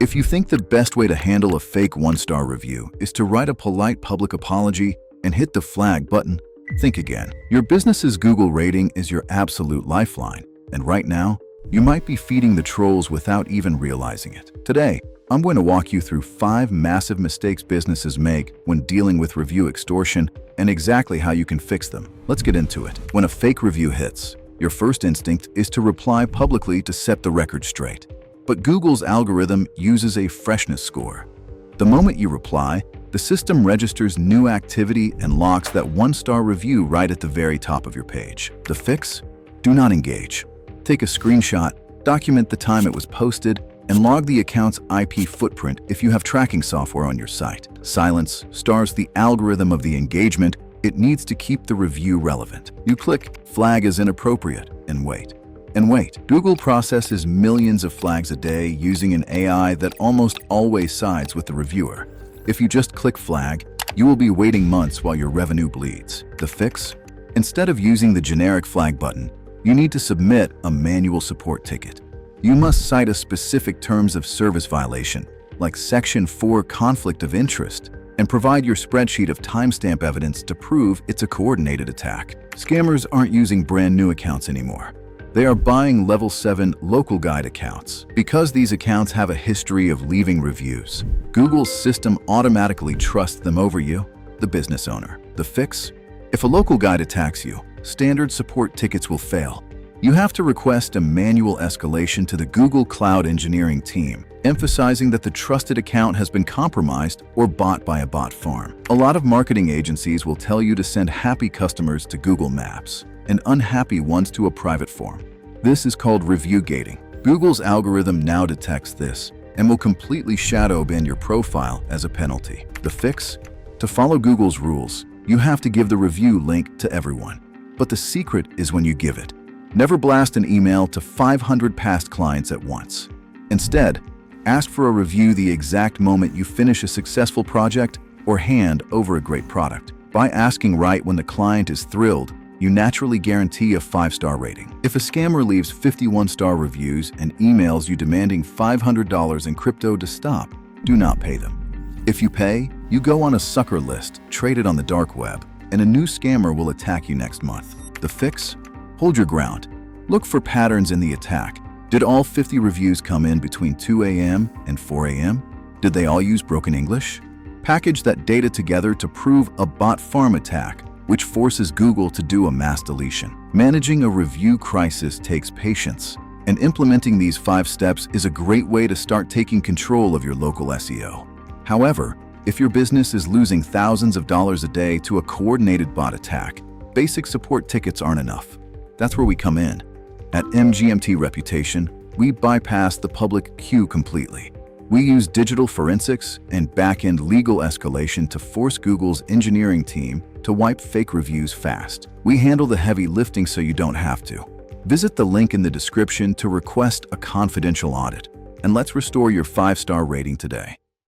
If you think the best way to handle a fake one-star review is to write a polite public apology and hit the flag button, think again. Your business's Google rating is your absolute lifeline, and right now, you might be feeding the trolls without even realizing it. Today, I'm going to walk you through 5 massive mistakes businesses make when dealing with review extortion and exactly how you can fix them. Let's get into it. When a fake review hits, your first instinct is to reply publicly to set the record straight. But Google's algorithm uses a freshness score. The moment you reply, the system registers new activity and locks that one-star review right at the very top of your page. The fix? Do not engage. Take a screenshot, document the time it was posted, and log the account's IP footprint if you have tracking software on your site. Silence stars the algorithm of the engagement. It needs to keep the review relevant. You click flag as inappropriate and wait. And wait. Google processes millions of flags a day using an AI that almost always sides with the reviewer. If you just click flag, you will be waiting months while your revenue bleeds. The fix? Instead of using the generic flag button, you need to submit a manual support ticket. You must cite a specific terms of service violation, like Section 4 conflict of interest, and provide your spreadsheet of timestamp evidence to prove it's a coordinated attack. Scammers aren't using brand new accounts anymore. They are buying Level 7 local guide accounts. Because these accounts have a history of leaving reviews, Google's system automatically trusts them over you, the business owner. The fix? If a local guide attacks you, standard support tickets will fail. You have to request a manual escalation to the Google Cloud engineering team, emphasizing that the trusted account has been compromised or bought by a bot farm. A lot of marketing agencies will tell you to send happy customers to Google Maps and unhappy ones to a private forum. This is called review gating. Google's algorithm now detects this and will completely shadow ban your profile as a penalty. The fix? To follow Google's rules, you have to give the review link to everyone. But the secret is when you give it. Never blast an email to 500 past clients at once. Instead, ask for a review the exact moment you finish a successful project or hand over a great product. By asking right when the client is thrilled, you naturally guarantee a 5-star rating. If a scammer leaves 51-star reviews and emails you demanding $500 in crypto to stop, do not pay them. If you pay, you go on a sucker list, traded on the dark web, and a new scammer will attack you next month. The fix? Hold your ground. Look for patterns in the attack. Did all 50 reviews come in between 2 a.m. and 4 a.m.? Did they all use broken English? Package that data together to prove a bot farm attack, which forces Google to do a mass deletion. Managing a review crisis takes patience, and implementing these 5 steps is a great way to start taking control of your local SEO. However, if your business is losing thousands of dollars a day to a coordinated bot attack, basic support tickets aren't enough. That's where we come in. At MGMT Reputation, we bypass the public queue completely. We use digital forensics and backend legal escalation to force Google's engineering team to wipe fake reviews fast. We handle the heavy lifting so you don't have to. Visit the link in the description to request a confidential audit, and let's restore your 5-star rating today.